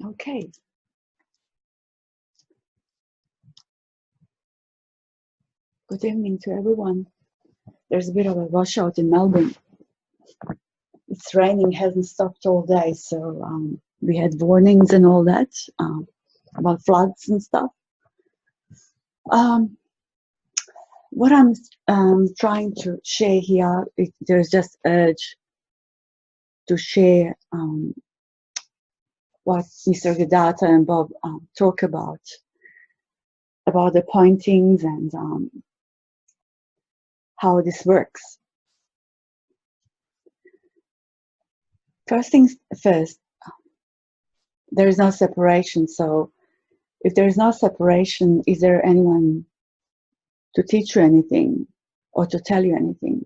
Okay. Good evening to everyone. There's a bit of a washout in Melbourne. It's raining, hasn't stopped all day, so we had warnings and all that about floods and stuff. What I'm trying to share here, there's just urge to share what Mr. Gadata and Bob talk about the pointings and how this works. First things first, there is no separation. So if there is no separation, is there anyone to teach you anything or to tell you anything?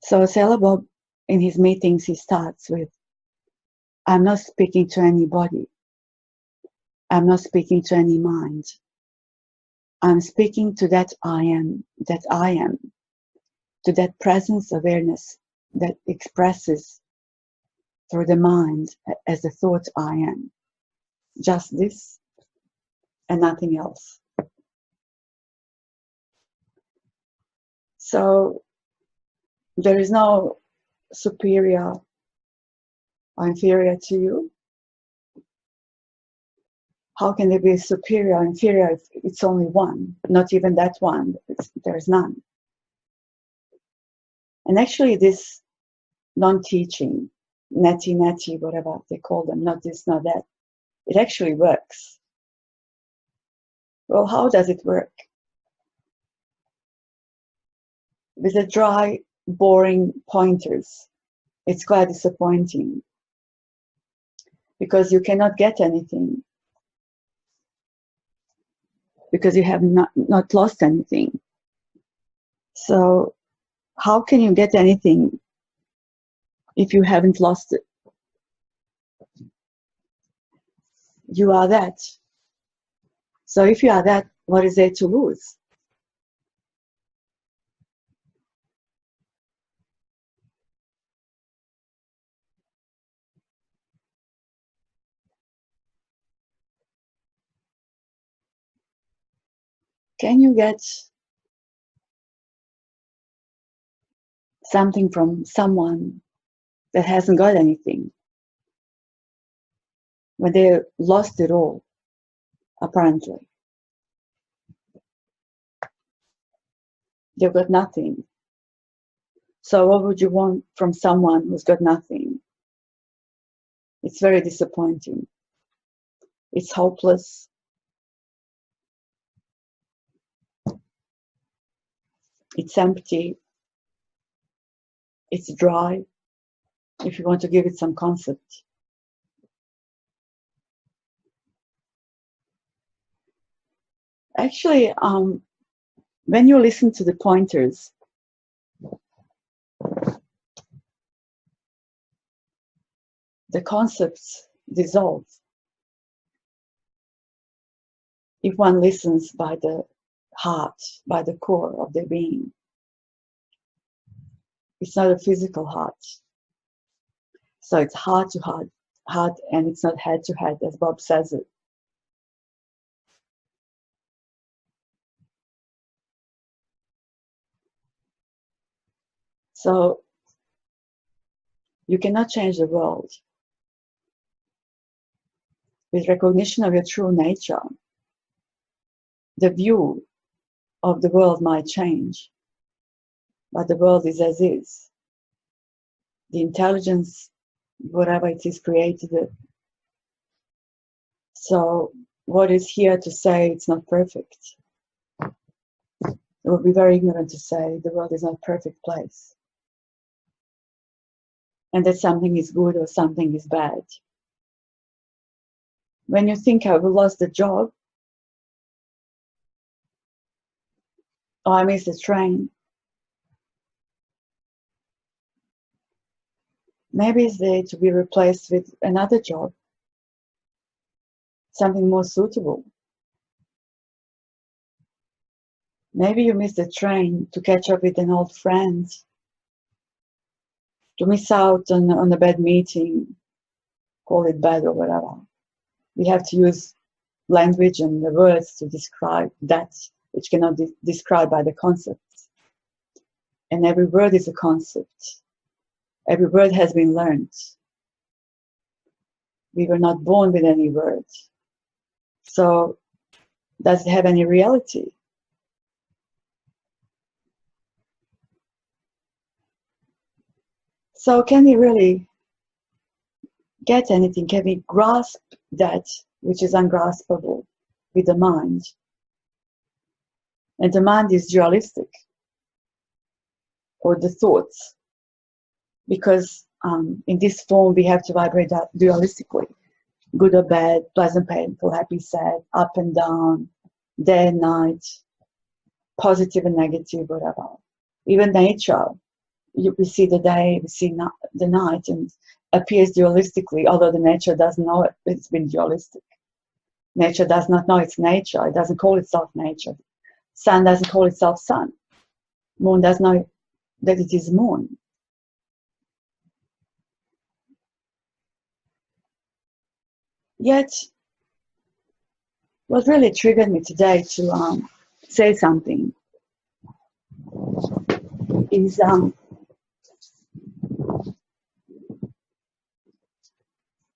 So Sailor Bob, in his meetings, he starts with, I'm not speaking to anybody. I'm not speaking to any mind. I'm speaking to that I am, to that presence awareness that expresses through the mind as a thought I am. Just this and nothing else. So there is no superior or inferior to you. How can there be superior or inferior if it's only one? Not even that one, there's none. And actually this non-teaching, natty, whatever they call them, not this, not that, it actually works. Well, how does it work? With the dry, boring pointers, it's quite disappointing because you cannot get anything, because you have not lost anything. So how can you get anything if you haven't lost it? You are that. So if you are that, what is there to lose? Can you get something from someone that hasn't got anything when they lost it all, apparently? They've got nothing. So what would you want from someone who's got nothing? It's very disappointing. It's hopeless. It's empty. It's dry, if you want to give it some concept. Actually, when you listen to the pointers, the concepts dissolve. If one listens by the heart, by the core of their being. It's not a physical heart. So it's heart to heart, and it's not head to head, as Bob says it. So you cannot change the world. With recognition of your true nature, the view of the world might change, but the world is as is. The intelligence, whatever it is, created it. So what is here to say it's not perfect? It would be very ignorant to say the world is not a perfect place, and that something is good or something is bad. When you think I've lost the job, or I missed the train, maybe it's there to be replaced with another job, something more suitable. Maybe you missed the train to catch up with an old friend, to miss out on a bad meeting, call it bad or whatever. We have to use language and the words to describe that which cannot be described by the concepts. And every word is a concept. Every word has been learned. We were not born with any word. So does it have any reality? So can we really get anything? Can we grasp that which is ungraspable with the mind? And the mind is dualistic, or the thoughts, because in this form we have to vibrate dualistically. Good or bad, pleasant, painful, happy, sad, up and down, day and night, positive and negative, whatever. Even nature, we see the day, we see the night, and appears dualistically, although the nature doesn't know it's been dualistic. Nature does not know its nature. It doesn't call itself nature. Sun doesn't call itself sun. Moon doesn't know that it is moon. Yet, what really triggered me today to say something is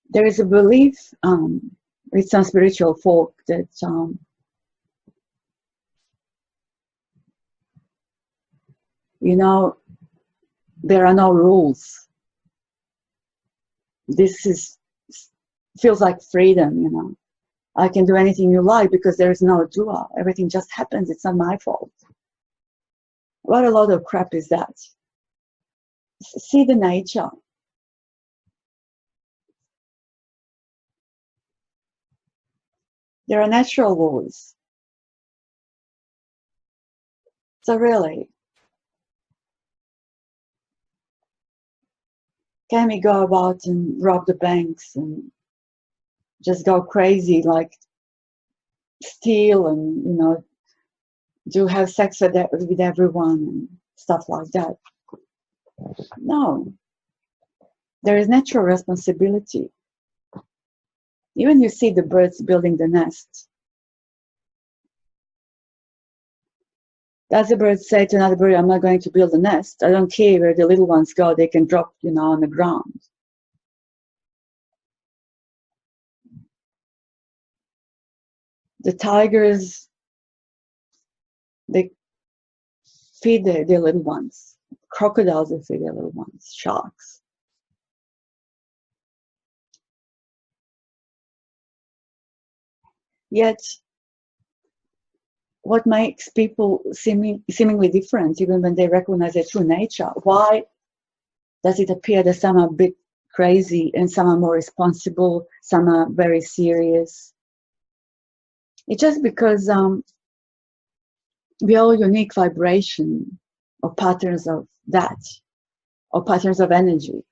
there is a belief with some spiritual folk that there are no rules. This feels like freedom, I can do anything you like because there is no dua. Everything just happens. It's not my fault. What a load of crap is that? See the nature. There are natural laws. So really, can we go about and rob the banks and just go crazy, like steal and, do have sex with everyone and stuff like that? No. There is natural responsibility. Even you see the birds building the nest. Does the bird say to another bird, I'm not going to build a nest. I don't care where the little ones go. They can drop, on the ground. The tigers, they feed their little ones. Crocodiles, they feed their little ones. Sharks. Yet, what makes people seemingly different, even when they recognize their true nature? Why does it appear that some are a bit crazy and some are more responsible, some are very serious? It's just because we are all unique vibration or patterns of that, or patterns of energy.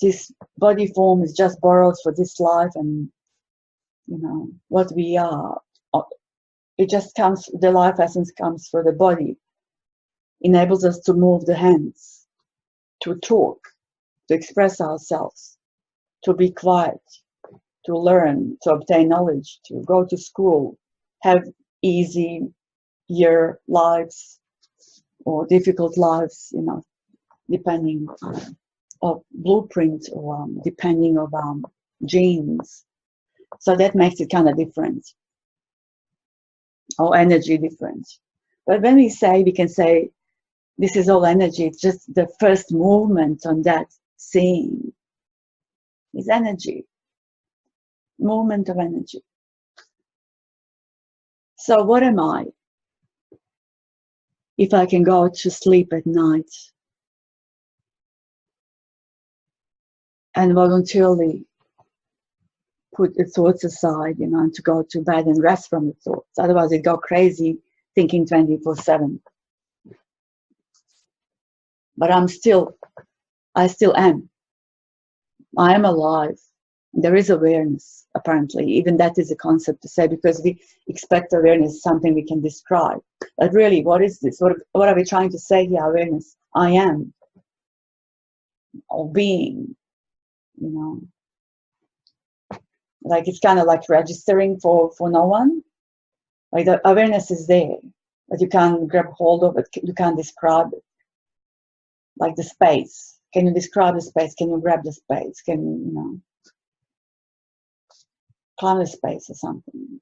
This body form is just borrowed for this life, and what we are, it just comes, the life essence comes for the body, enables us to move the hands, to talk, to express ourselves, to be quiet, to learn, to obtain knowledge, to go to school, have easier lives or difficult lives, depending of blueprint or depending on genes. So that makes it kind of different, or energy different. But when we can say this is all energy, it's just the first movement on that seeing is energy, movement of energy. So what am I if I can go to sleep at night and voluntarily put the thoughts aside, and to go to bed and rest from the thoughts? Otherwise, it go crazy thinking 24/7. But I still am. I am alive. There is awareness, apparently. Even that is a concept to say, because we expect awareness, something we can describe. But really, what is this? What are we trying to say here, awareness? I am. or being, you know. Like it's kind of like registering for no one. Like the awareness is there, but you can't grab hold of it, you can't describe it. Like the space. Can you describe the space? Can you grab the space? Can you, you know, climb the space or something?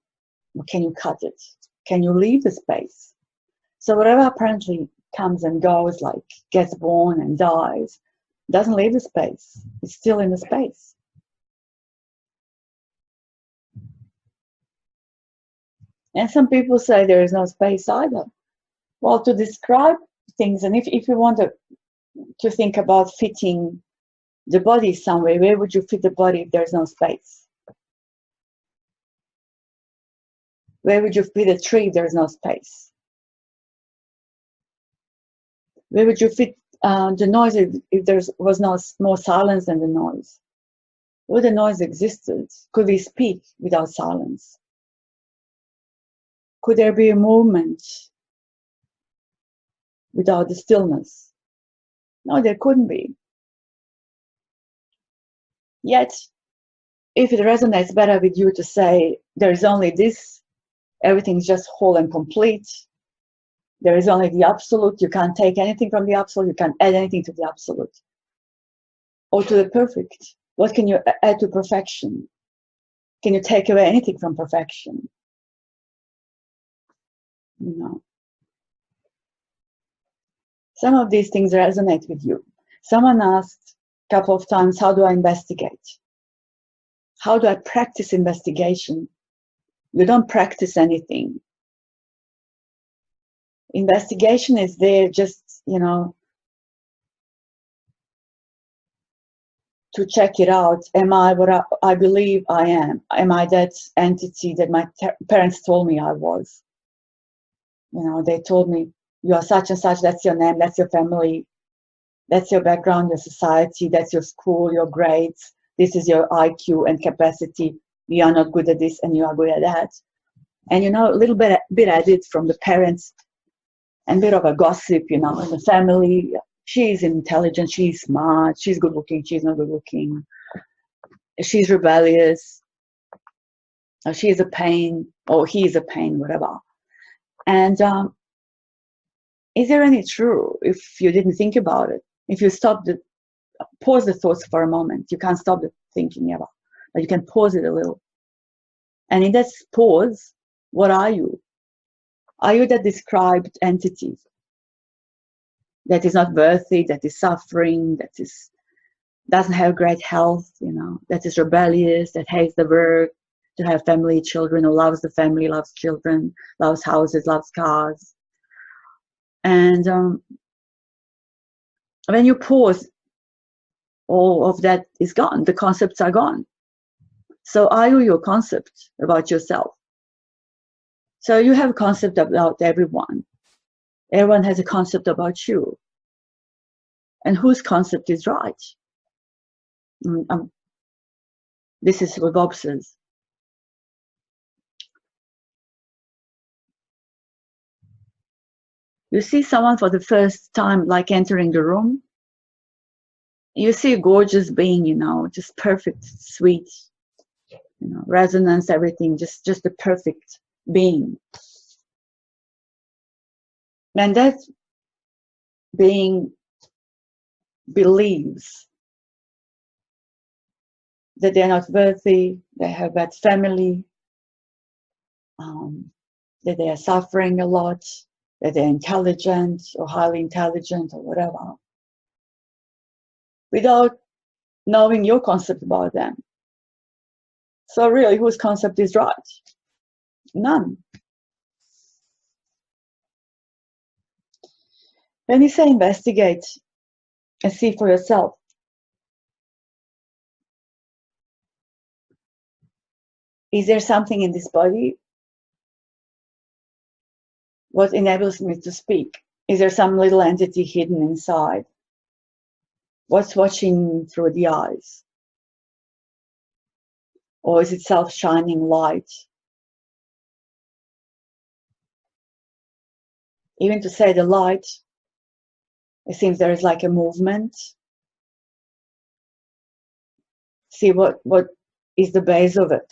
Or can you cut it? Can you leave the space? So whatever apparently comes and goes, like gets born and dies, doesn't leave the space. It's still in the space. And some people say there is no space either. Well, to describe things, and if you want to think about fitting the body somewhere, where would you fit the body if there's no space? Where would you fit a tree if there's no space? Where would you fit the noise if there was no more silence than the noise? Well, the noise existed. Could we speak without silence? Could there be a movement without the stillness? No, there couldn't be. Yet, if it resonates better with you to say, there is only this, everything's just whole and complete, there is only the absolute, you can't take anything from the absolute, you can't add anything to the absolute. Or to the perfect. What can you add to perfection? Can you take away anything from perfection? You know. Some of these things resonate with you. Someone asked a couple of times, how do I investigate? How do I practice investigation? You don't practice anything. Investigation is there just, you know, to check it out. Am I what I believe I am? Am I that entity that my parents told me I was? You know, they told me, you are such and such, that's your name, that's your family, that's your background, your society, that's your school, your grades, this is your IQ and capacity, you are not good at this and you are good at that. And, you know, a little bit added from the parents and a bit of a gossip, you know, in the family. She's intelligent, she's smart, she's good looking, she's not good looking, she's rebellious, or she's a pain, or he's a pain, whatever. And is there any true if you didn't think about it? If you pause the thoughts for a moment, you can't stop the thinking ever, but you can pause it a little. And in that pause, what are you? Are you that described entity that is not worthy, that is suffering, that doesn't have great health, you know, that is rebellious, that hates the work, to have family, children, who loves the family, loves children, loves houses, loves cars? And when you pause, all of that is gone. The concepts are gone. So are you your concept about yourself? So you have a concept about everyone. Everyone has a concept about you. And whose concept is right? This is what Bob says. You see someone for the first time, like entering the room. You see a gorgeous being, you know, just perfect, sweet, you know, resonance, everything, just a perfect being. And that being believes that they're not worthy, they have bad family, that they are suffering a lot, that they're intelligent or highly intelligent or whatever, without knowing your concept about them. So really, whose concept is right? None. When you say investigate and see for yourself, is there something in this body what enables me to speak? Is there some little entity hidden inside? What's watching through the eyes? Or is it self-shining light? Even to say the light, it seems there is like a movement. See what is the base of it,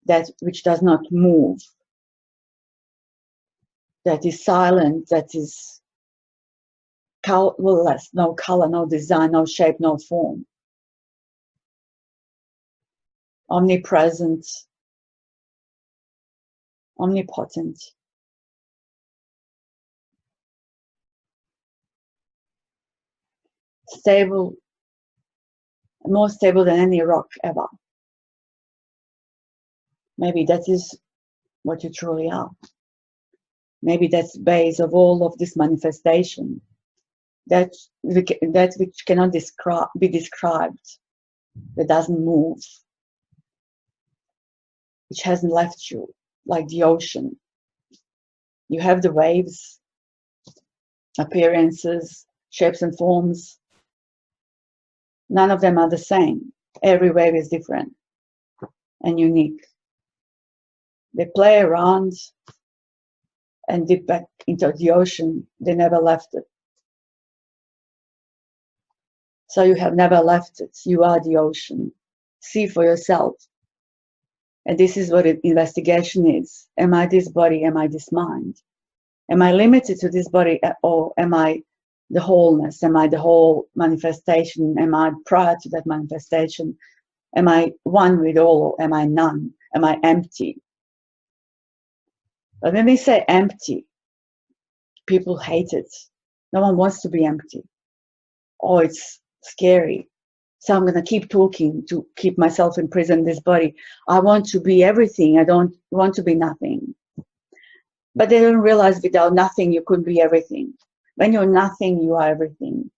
that which does not move, that is silent, that is colorless, no color, no design, no shape, no form. Omnipresent, omnipotent. Stable, more stable than any rock ever. Maybe that is what you truly are. Maybe that's the base of all of this manifestation. That which cannot be described, that doesn't move, which hasn't left you, like the ocean. You have the waves, appearances, shapes and forms. None of them are the same. Every wave is different and unique. They play around and dip back into the ocean. They never left it. So you have never left it. You are the ocean. See for yourself. And this is what investigation is. Am I this body? Am I this mind? Am I limited to this body, or am I the wholeness? Am I the whole manifestation? Am I prior to that manifestation? Am I one with all, or am I none? Am I empty? But when we say empty, people hate it. No one wants to be empty. Oh, it's scary. So I'm going to keep talking to keep myself imprisoned in this body. I want to be everything. I don't want to be nothing. But they don't realize without nothing, you couldn't be everything. When you're nothing, you are everything.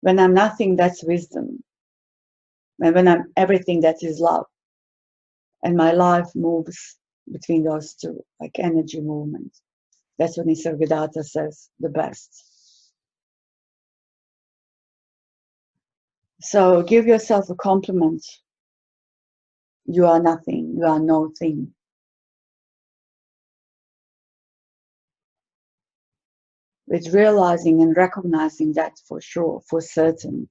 When I'm nothing, that's wisdom. And when I'm everything, that is love. And my life moves between those two, like energy movement. That's what Nisargadatta says the best. So give yourself a compliment. You are nothing. You are no thing. With realizing and recognizing that for sure, for certain,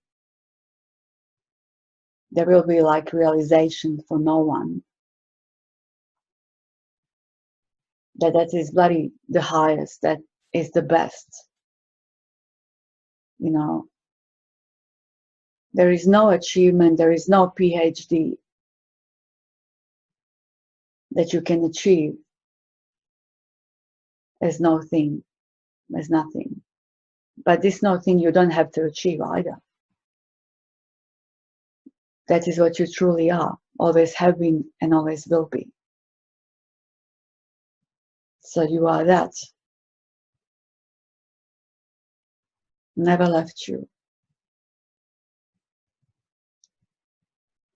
there will be like realization for no one. That is bloody the highest, that is the best. You know, there is no achievement, there is no PhD that you can achieve as no thing, as nothing. But this no thing you don't have to achieve either. That is what you truly are, always have been and always will be. So you are that. Never left you.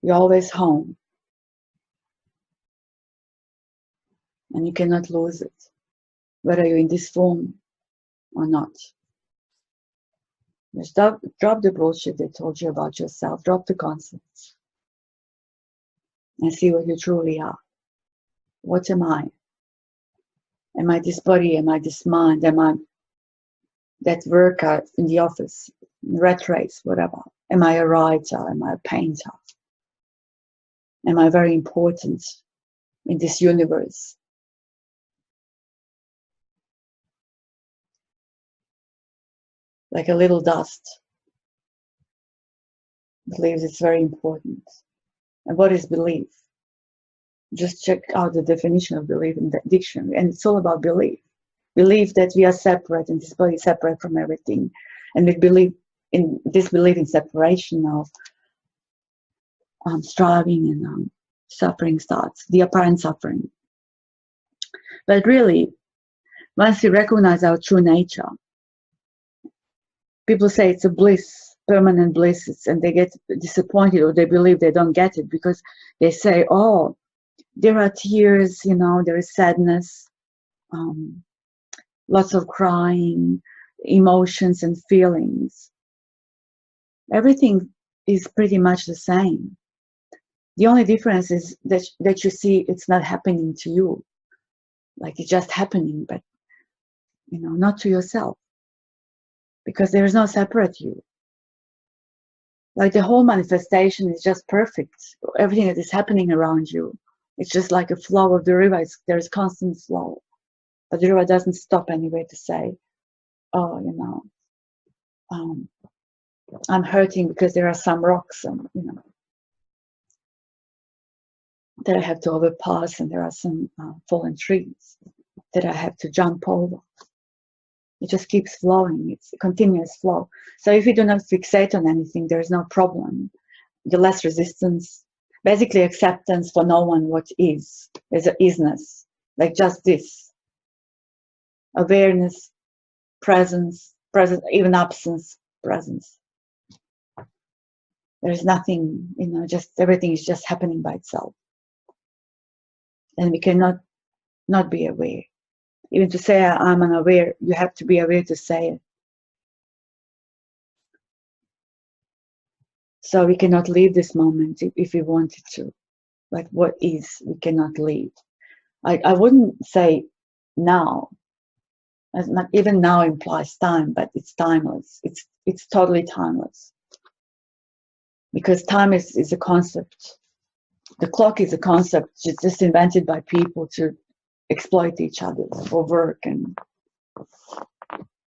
You're always home. And you cannot lose it, whether you're in this form or not. Just drop the bullshit they told you about yourself. Drop the concepts. And see what you truly are. What am I? Am I this body? Am I this mind? Am I that worker in the office? Rat race, whatever. Am I a writer? Am I a painter? Am I very important in this universe? Like a little dust. Believes it's very important. And what is belief? Just check out the definition of belief in the dictionary. And it's all about belief. Belief that we are separate and this body is separate from everything. And we believe in this belief in separation of striving and suffering starts, the apparent suffering. But really, once we recognize our true nature, people say it's a bliss, permanent bliss, and they get disappointed or they believe they don't get it because they say, oh, there are tears, you know, there is sadness, lots of crying, emotions and feelings. Everything is pretty much the same. The only difference is that you see it's not happening to you. Like it's just happening, but, you know, not to yourself. because there is no separate you. Like the whole manifestation is just perfect. Everything that is happening around you, it's just like a flow of the river. There's constant flow. But the river doesn't stop anyway to say, oh, you know, I'm hurting because there are some rocks, and, you know, that I have to overpass, and there are some fallen trees that I have to jump over. It just keeps flowing. It's a continuous flow. So if you do not fixate on anything, there's no problem. The less resistance, basically acceptance for no one what is. There's a isness, like just this. Awareness, presence, even absence, presence. There's nothing, you know, just everything is just happening by itself. And we cannot not be aware. Even to say I'm unaware, you have to be aware to say it. So we cannot leave this moment if we wanted to. Like what is, we cannot leave. I wouldn't say now, as not even now implies time, but it's timeless. It's totally timeless. Because time is a concept. The clock is a concept just invented by people to exploit each other for work, and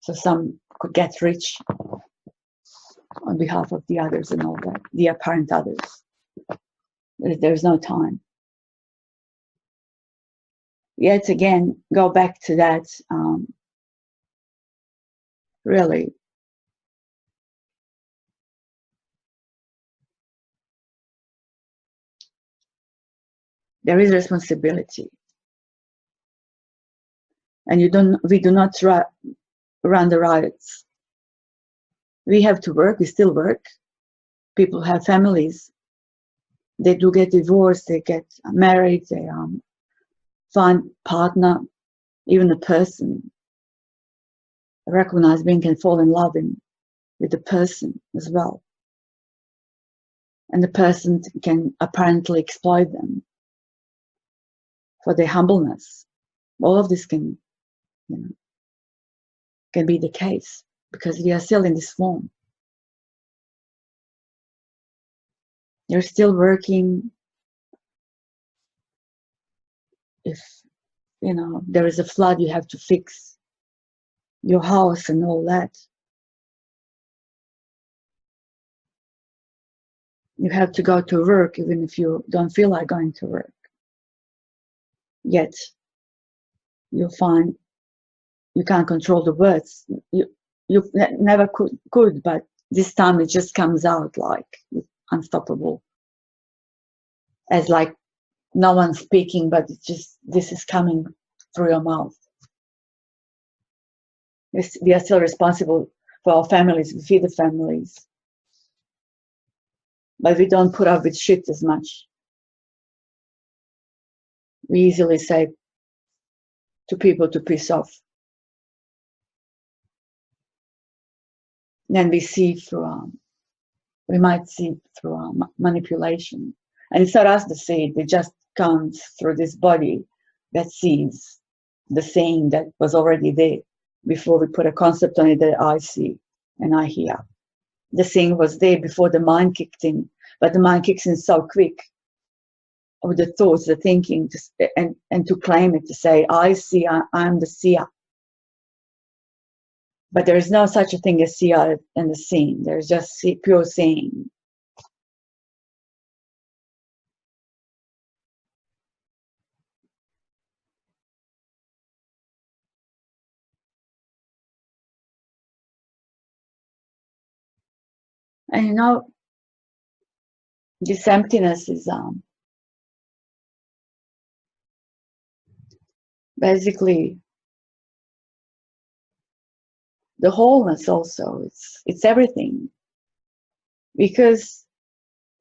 so some could get rich on behalf of the others and all that, the apparent others. There's no time. Yet again, go back to that, really. There is responsibility. And we do not run the riots. We have to work, we still work. People have families. They do get divorced, they get married, they find partner, even a person. A recognized being can fall in love with the person as well. And the person can apparently exploit them for their humbleness. All of this can be the case because we are still in this form. You're still working. If there is a flood, you have to fix your house and all that. You have to go to work even if you don't feel like going to work. Yet you'll find you can't control the words. You never could, but this time it just comes out like unstoppable. As like no one's speaking, but it's just this is coming through your mouth. We are still responsible for our families. We feed the families, but we don't put up with shit as much. We easily say to people to piss off. Then we see through, we might see through manipulation. And it's not us that see it, it just comes through this body that sees the saying that was already there before we put a concept on it that I see and I hear. The saying was there before the mind kicked in, but the mind kicks in so quick with the thoughts, the thinking, and to claim it, to say, I see, I'm the seer. But there is no such a thing as seer and the seen. There's just pure seeing. And this emptiness is basically the wholeness also. It's everything. Because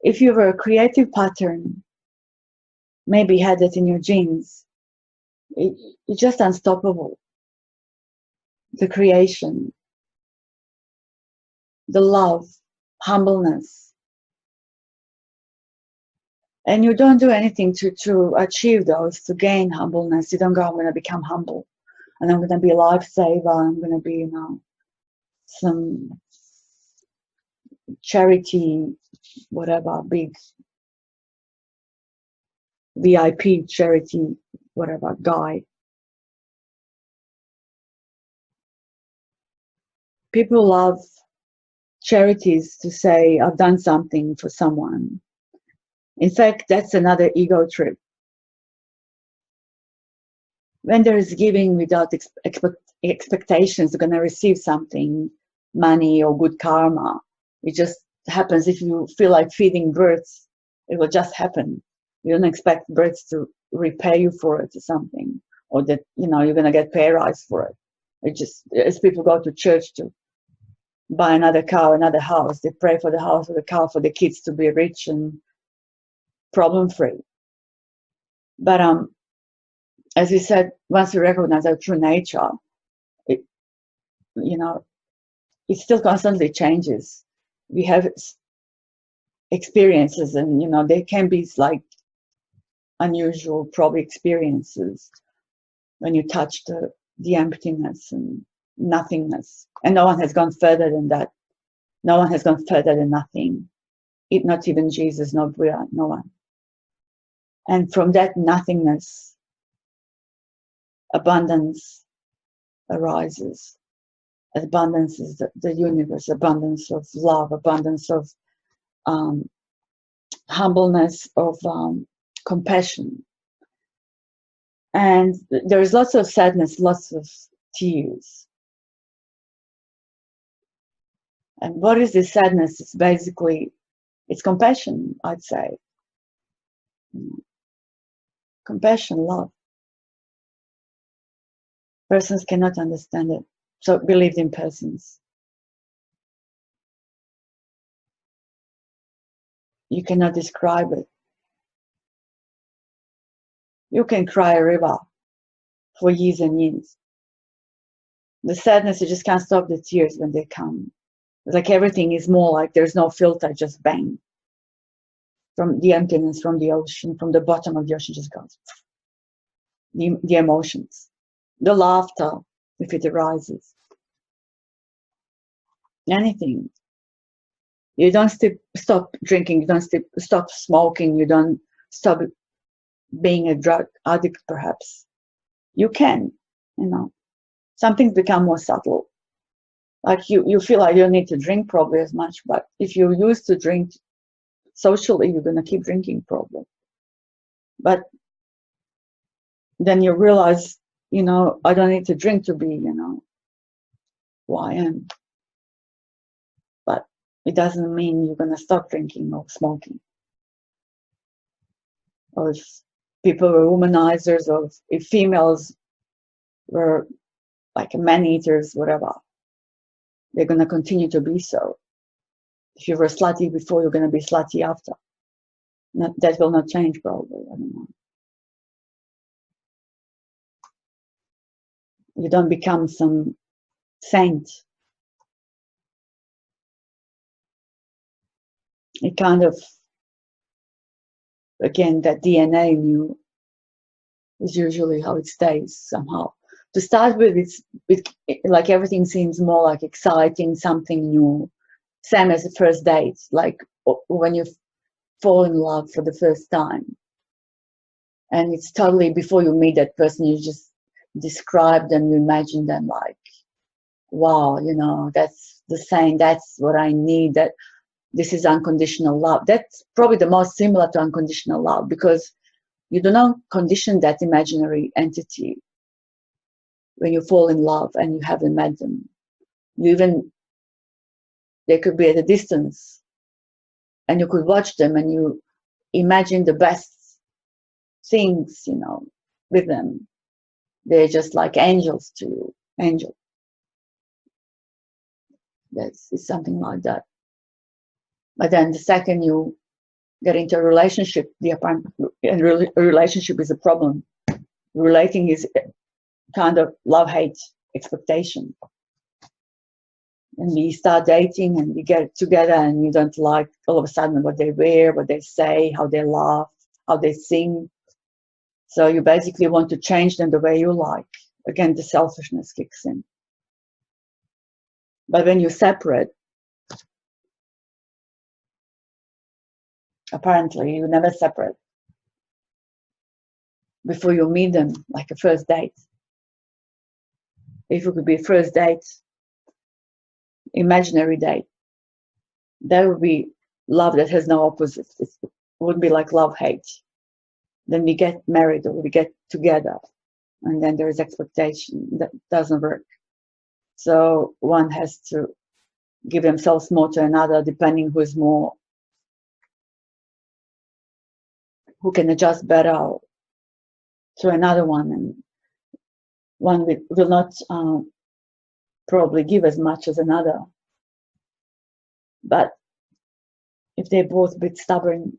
if you were a creative pattern, maybe had it in your genes, it's just unstoppable. The creation, the love, humbleness. And you don't do anything to achieve those, to gain humbleness. You don't go, I'm going to become humble, and I'm going to be a lifesaver, I'm going to be, some charity, whatever, big VIP charity, whatever guy. People love charities to say, I've done something for someone. In fact, that's another ego trip. When there is giving without expectations, you're going to receive something, money or good karma. It just happens. If you feel like feeding birds, it will just happen. You don't expect birds to repay you for it or something, or that, you know, you're going to get pay rise for it. It just, as people go to church to buy another car, another house, they pray for the house or the car for the kids to be rich and problem-free. But as we said, once we recognize our true nature, it, you know, it still constantly changes. We have experiences, and, you know, they can be like unusual, probably experiences when you touch the emptiness and nothingness. And no one has gone further than that. No one has gone further than nothing. Not even Jesus, not Buddha, no one. And from that nothingness, abundance arises. Abundance is the universe, abundance of love, abundance of humbleness, of compassion. And there is lots of sadness, lots of tears. And what is this sadness? It's basically, it's compassion, I'd say. Compassion, love. Persons cannot understand it. So believed in persons. You cannot describe it. You can cry a river for years and years. The sadness, you just can't stop the tears when they come. It's like everything is more like there's no filter, just bang. From the emptiness, from the ocean, from the bottom of the ocean just goes. The emotions, the laughter, if it arises. Anything. You don't stop drinking, you don't stop smoking, you don't stop being a drug addict, perhaps. You can, you know. Some things become more subtle. Like you feel like you don't need to drink probably as much, but if you're used to drink socially, you're going to keep drinking probably. But then you realize, you know, I don't need to drink to be, you know, who I am. But it doesn't mean you're going to stop drinking or smoking. Or if people were womanizers, or if females were like man-eaters, whatever, they're going to continue to be so. If you were slutty before, you're going to be slutty after. That will not change probably, I don't know. You don't become some saint. It kind of, again, that DNA in you is usually how it stays somehow. To start with, it's like everything seems more like exciting, something new. Same as the first date, like when you fall in love for the first time. And it's totally, before you meet that person, you just describe them, you imagine them like, wow, you know, that's the same, that's what I need, that this is unconditional love. That's probably the most similar to unconditional love, because you do not condition that imaginary entity when you fall in love and you haven't met them. They could be at a distance and you could watch them and you imagine the best things, you know, with them. They're just like angels to you, angel. It's something like that. But then the second you get into a relationship, a relationship is a problem. Relating is kind of love-hate expectation. And we start dating and we get together and you don't like all of a sudden what they wear, what they say, how they laugh, how they sing. So you basically want to change them the way you like. Again, the selfishness kicks in. But when you separate, apparently you never separate before you meet them, like a first date. If it could be a first date, imaginary date, that would be love that has no opposites. It wouldn't be like love-hate. Then we get married or we get together, and then there is expectation. That doesn't work. So one has to give themselves more to another, depending who is more, who can adjust better to another one, and one will not probably give as much as another. But if they're both a bit stubborn,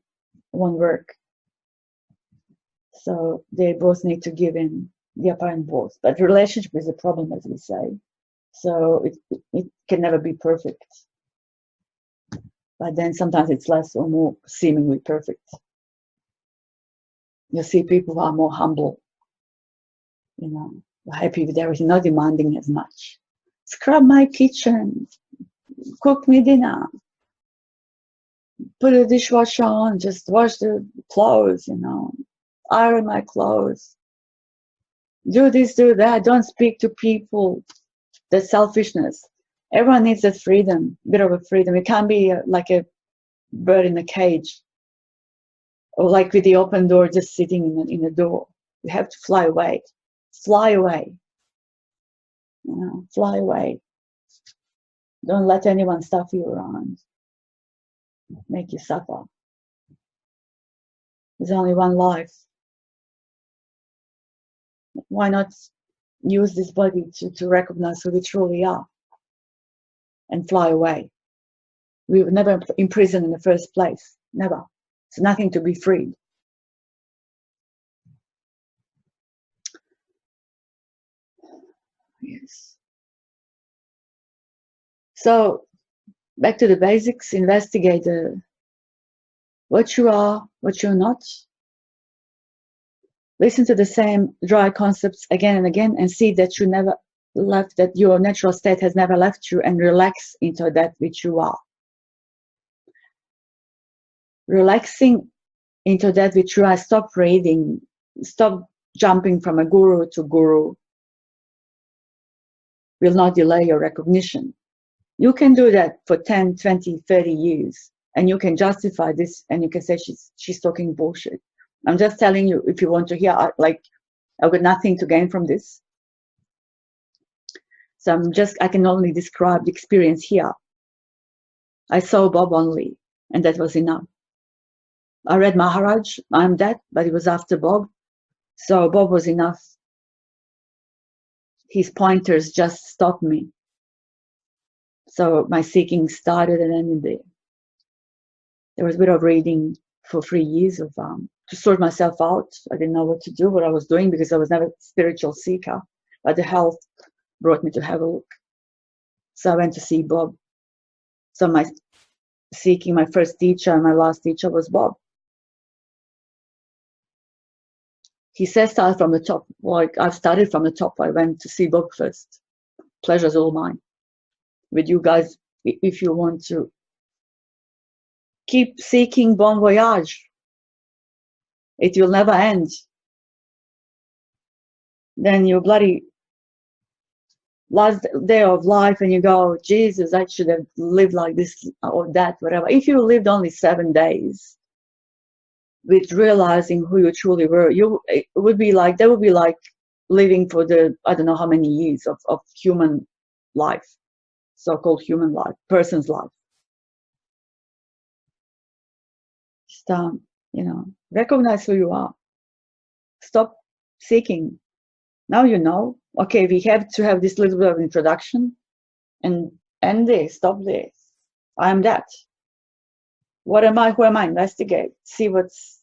won't work. So they both need to give in the apparent both. But relationship is a problem, as we say. So it can never be perfect. But then sometimes it's less or more seemingly perfect. You see people who are more humble, happy with everything, not demanding as much. Scrub my kitchen, cook me dinner, put a dishwasher on, just wash the clothes, iron my clothes, do this, do that, don't speak to people. The selfishness. Everyone needs that freedom, bit of a freedom. It can't be like a bird in a cage, or like with the open door just sitting in the door. You have to fly away. Fly away. Fly away. Don't let anyone stuff you around, make you suffer. There's only one life. Why not use this body to recognize who we truly are and fly away? We were never imprisoned in the first place. Never. It's nothing to be freed. Yes. So back to the basics. Investigate what you are, what you're not. Listen to the same dry concepts again and again, and see that you never left, that your natural state has never left you, and relax into that which you are. Relaxing into that which you are. Stop reading, stop jumping from a guru to guru. Will not delay your recognition. You can do that for 10, 20, 30 years, and you can justify this, and you can say she's talking bullshit. I'm just telling you, if you want to hear, I've got nothing to gain from this. So I can only describe the experience here. I saw Bob only, and that was enough. I read Maharaj, I'm that, but it was after Bob. So Bob was enough. His pointers just stopped me. So my seeking started and ended there was a bit of reading for 3 years of to sort myself out. I didn't know what to do, what I was doing, because I was never a spiritual seeker. But the health brought me to have a look. So I went to see Bob. So my first teacher and my last teacher was Bob. He says start from the top. Like I've started from the top. I went to see Bob first. Pleasure's all mine. With you guys, if you want to keep seeking, bon voyage. It will never end. Then you bloody last day of life and you go, Jesus, I should have lived like this or that, whatever. If you lived only 7 days with realizing who you truly were, that would be like living for the, I don't know how many years of human life, so-called human life, person's life. Just, recognize who you are. Stop seeking. Now you know. Okay, we have to have this little bit of introduction and end this, stop this. I am that. What am I? Who am I? Investigate. See what's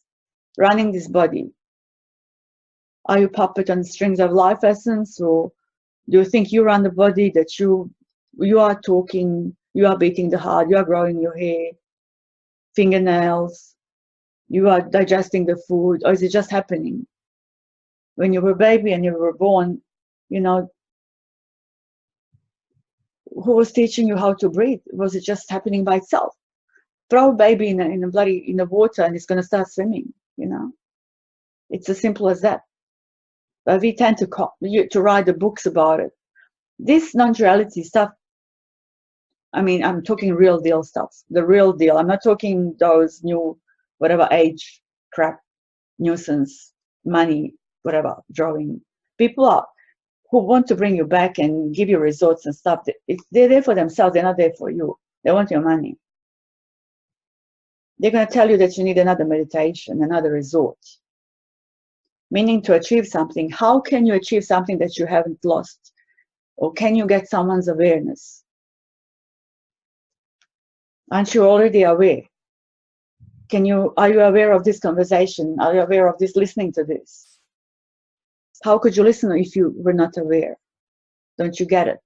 running this body. Are you puppet on the strings of life essence, or do you think you run the body, that you are talking, you are beating the heart, you are growing your hair, fingernails, you are digesting the food, or is it just happening? When you were a baby and you were born, Who was teaching you how to breathe? Was it just happening by itself? Throw a baby in the water and it's going to start swimming, you know? It's as simple as that. But we tend to write the books about it. This non-duality stuff, I mean, I'm talking real deal stuff, the real deal. I'm not talking those new, whatever age crap, nuisance, money, whatever, drawing. People who want to bring you back and give you results and stuff, they're there for themselves, they're not there for you. They want your money. They're going to tell you that you need another meditation, another resort. Meaning to achieve something. How can you achieve something that you haven't lost? Or can you get someone's awareness? Aren't you already aware? Are you aware of this conversation? Are you aware of this, listening to this? How could you listen if you were not aware? Don't you get it?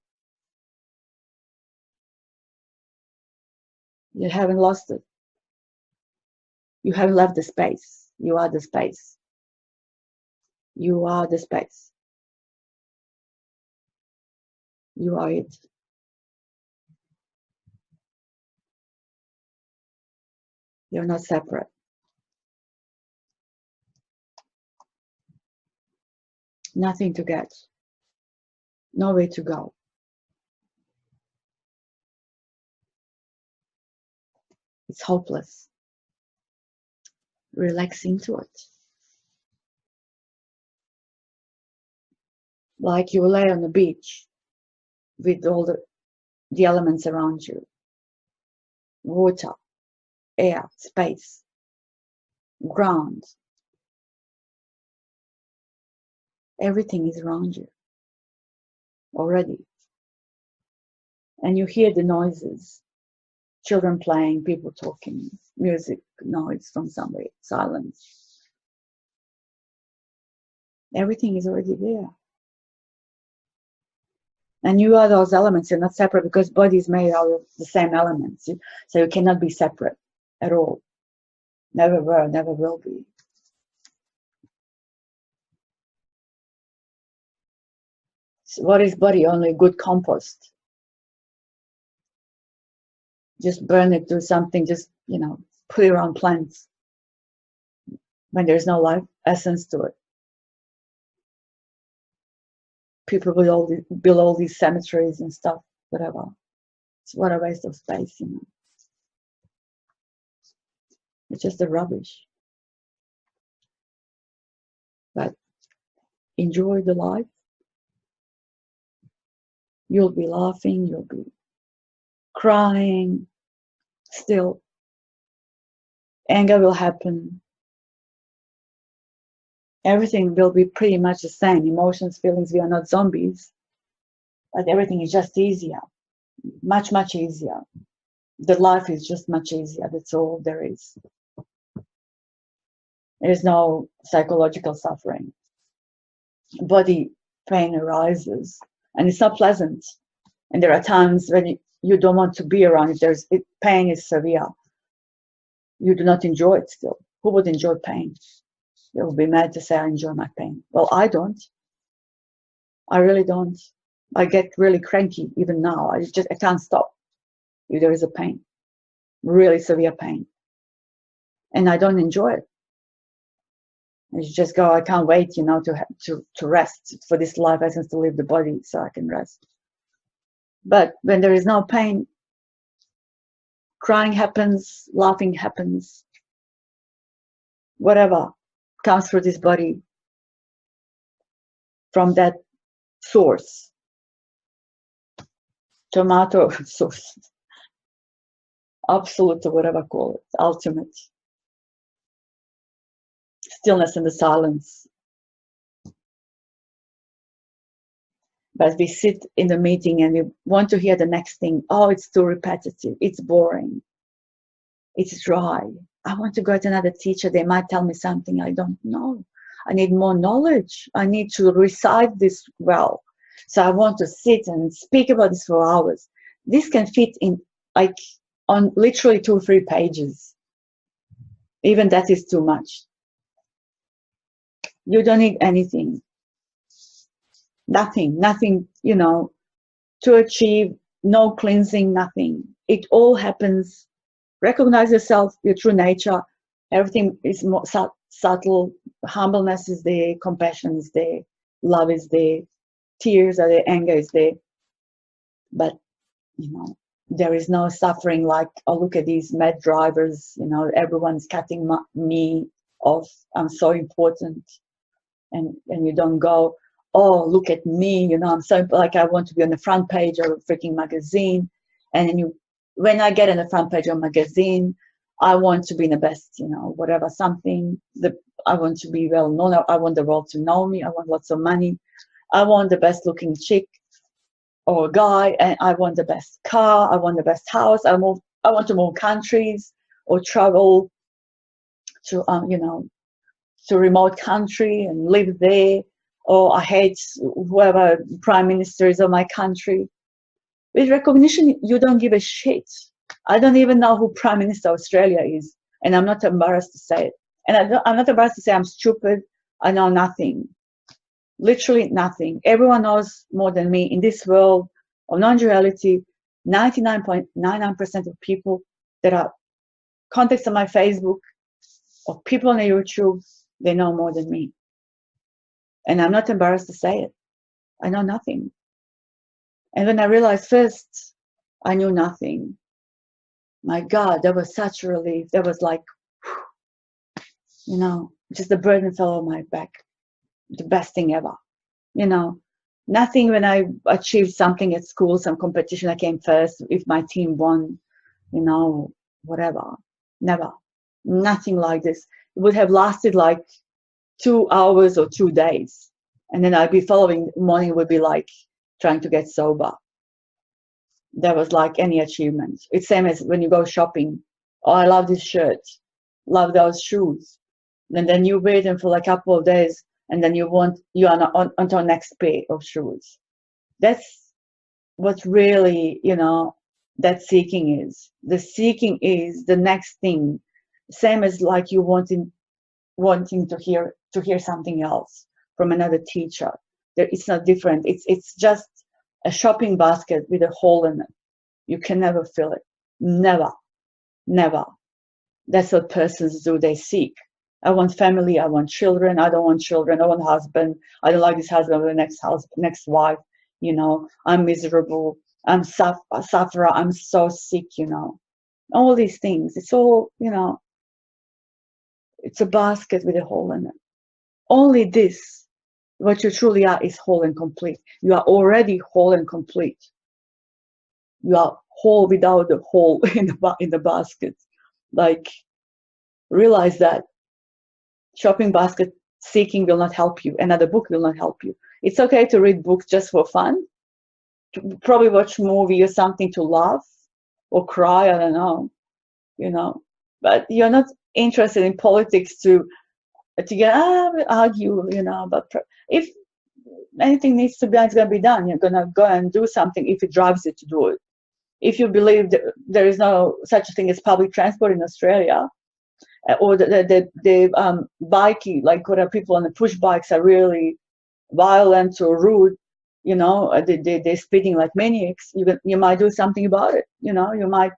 You haven't lost it. You haven't left the space. You are the space. You are the space. You are it. You're not separate. Nothing to get. Nowhere to go. It's hopeless. Relax into it. Like you lay on the beach with all the elements around you. Water, air, space, ground. Everything is around you already. And you hear the noises. Children playing, people talking, music, noise from somewhere, silence. Everything is already there. And you are those elements. You're not separate because body is made out of the same elements. So you cannot be separate at all. Never were, never will be. So what is body? Only good compost. Just burn it, do something, just, put it around plants when there's no life essence to it. People build all these cemeteries and stuff, whatever. It's what a waste of space, It's just the rubbish. But enjoy the life. You'll be laughing, you'll be crying, still. Anger will happen. Everything will be pretty much the same. Emotions, feelings, we are not zombies. But everything is just easier. Much, much easier. The life is just much easier. That's all there is. There's no psychological suffering. Body pain arises. And it's not pleasant. And there are times when you don't want to be around it. Pain is severe. You do not enjoy it still. Who would enjoy pain? They will be mad to say, I enjoy my pain. Well, I don't. I really don't. I get really cranky even now. I can't stop if there is a pain. Really severe pain. And I don't enjoy it. I just go, I can't wait, to rest for this life essence to leave the body so I can rest. But when there is no pain, crying happens, laughing happens, whatever comes through this body from that source, tomato source, absolute or whatever call it, ultimate. Stillness and the silence. But we sit in the meeting and we want to hear the next thing. Oh, it's too repetitive. It's boring. It's dry. I want to go to another teacher. They might tell me something I don't know. I need more knowledge. I need to recite this well. So I want to sit and speak about this for hours. This can fit in on literally 2 or 3 pages. Even that is too much. You don't need anything. Nothing, to achieve no cleansing, nothing. It all happens. Recognize yourself, your true nature. Everything is more subtle. Humbleness is there, compassion is there, love is there, tears are there, anger is there. But, there is no suffering like, oh, look at these mad drivers, everyone's cutting me off. I'm so important. And you don't go, oh, look at me, I'm so, like, I want to be on the front page of a freaking magazine. And then when I get on the front page of a magazine, I want to be in the best, whatever, something. I want to be well known. I want the world to know me. I want lots of money. I want the best looking chick or guy, and I want the best car. I want the best house. I want to move countries or travel to, to a remote country and live there. Or I hate whoever prime minister is of my country. With recognition, you don't give a shit. I don't even know who Prime Minister of Australia is, and I'm not embarrassed to say it. And I'm not embarrassed to say I'm stupid. I know nothing. Literally nothing. Everyone knows more than me in this world of non-duality. 99.99% of people that are contacts on my Facebook or people on YouTube, they know more than me. And I'm not embarrassed to say it. I know nothing. And when I realized first, I knew nothing. My God, that was such a relief. That was like, just the burden fell on my back. The best thing ever. Nothing when I achieved something at school, some competition, I came first, if my team won, whatever. Never. Nothing like this. It would have lasted like 2 hours or 2 days. And then I'd be following morning would be like trying to get sober. That was like any achievement. It's same as when you go shopping. Oh, I love this shirt. Love those shoes. And then you wear them for like a couple of days, and then you are on to the next pair of shoes. That's what really, that seeking is. The seeking is the next thing. Same as like you wanting to hear something else from another teacher. It's not different. It's just a shopping basket with a hole in it. You can never fill it. Never. Never. That's what persons do. They seek. I want family. I want children. I don't want children. I want husband. I don't like this husband or the next wife. I'm miserable. I'm sufferer. I'm so sick, all these things. It's all, it's a basket with a hole in it. Only this, what you truly are, is whole and complete. You are already whole and complete. You are whole without the hole in the basket. Like, realize that shopping basket seeking will not help you. Another book will not help you. It's okay to read books just for fun, to probably watch a movie or something to laugh or cry, I don't know, but you're not interested in politics to get argue, but if anything needs to be done, it's going to be done. You're going to go and do something if it drives you to do it. If you believe that there is no such a thing as public transport in Australia, or the bikie, like what are people on the push bikes are really violent or rude, they're speeding like maniacs, you might do something about it. You might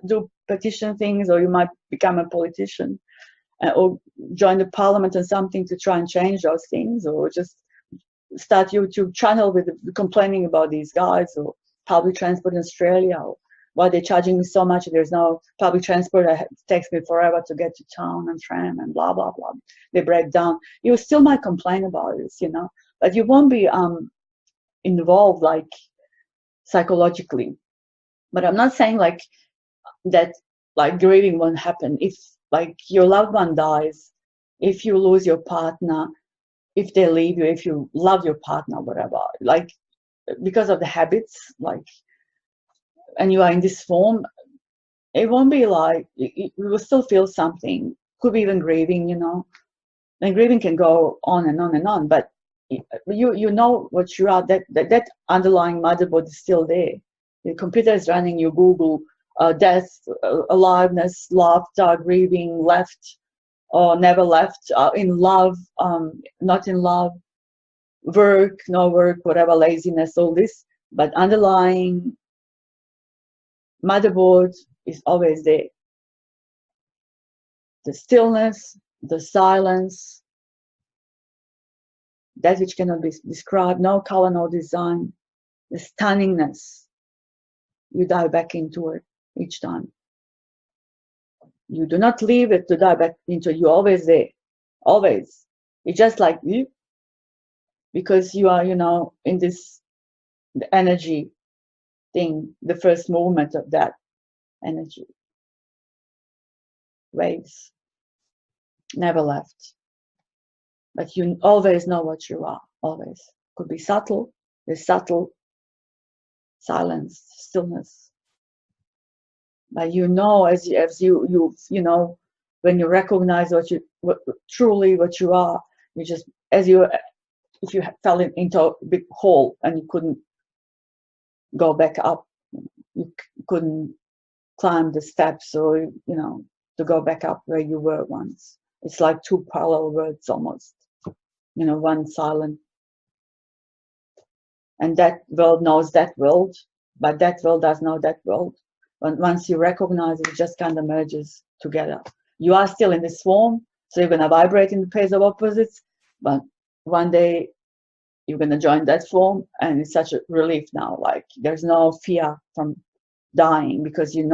do petition things, or you might become a politician, or join the parliament and something to try and change those things, or just start YouTube channel with complaining about these guys, or public transport in Australia, or why they're charging me so much. There's no public transport. It takes me forever to get to town and tram and blah, blah, blah. They break down. You still might complain about this, but you won't be involved like psychologically. But I'm not saying like that, like grieving won't happen. If like your loved one dies, if you lose your partner, if they leave you, if you love your partner, whatever, like because of the habits, like, and you are in this form, it won't be like, you will still feel something. Could be even grieving, and grieving can go on and on and on, but you know what you are, that underlying motherboard is still there. The computer is running, you Google death, aliveness, laughter, grieving, left or never left, in love, not in love, work, no work, whatever, laziness, all this, but underlying motherboard is always there. The stillness, the silence, that which cannot be described, no color, no design, the stunningness. You dive back into it each time. You do not leave it to dive back into it. You're always there. Always. It's just like you, because you are, in this the energy thing, the first movement of that energy. Waves. Never left. But you always know what you are. Always. Could be subtle. There's subtle silence, stillness. But as you when you recognize what you are, you just, if you fell into a big hole and you couldn't go back up, you couldn't climb the steps, or to go back up where you were once. It's like two parallel worlds almost, one silent. And that world knows that world, but that world does know that world. And once you recognize it, it just kind of merges together. You are still in this form, so you're going to vibrate in the phase of opposites, but one day you're going to join that form, and it's such a relief now. Like, there's no fear from dying, because in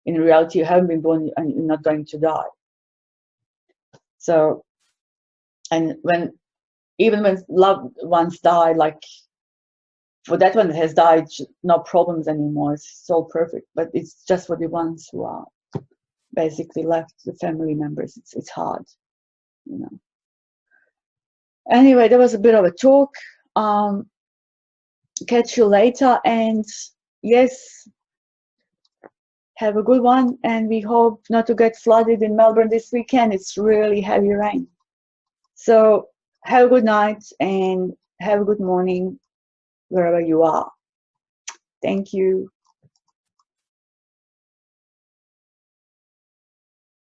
reality, you haven't been born and you're not going to die. So, and even when loved ones die, like for that one that has died, no problems anymore. It's all perfect. But it's just for the ones who are basically left, the family members. It's hard, Anyway, that was a bit of a talk. Catch you later, and yes, have a good one. And we hope not to get flooded in Melbourne this weekend. It's really heavy rain. So have a good night and have a good morning wherever you are. Thank you.